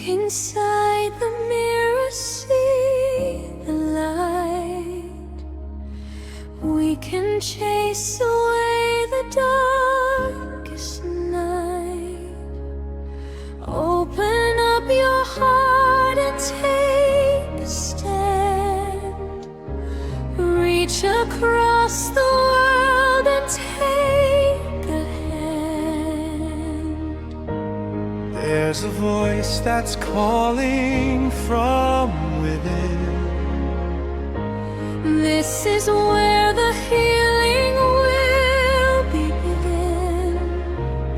inside the mirror, see the light. We can chase away the darkest night. Open up your heart and take a stand. Reach across the world and take a hand. There's a voice that's calling from within. This is where the healing will begin.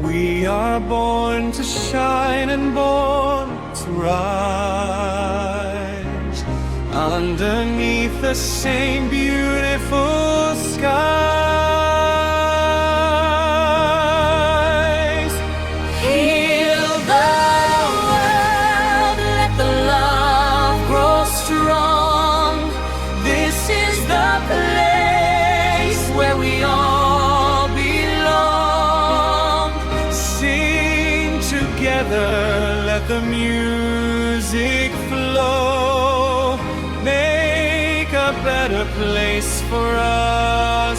We are born to shine and born to rise underneath the same beautiful skies. Heal the world, let the love grow strong. This is the place where we all belong. Sing together, let the music flow. Make a better place for us.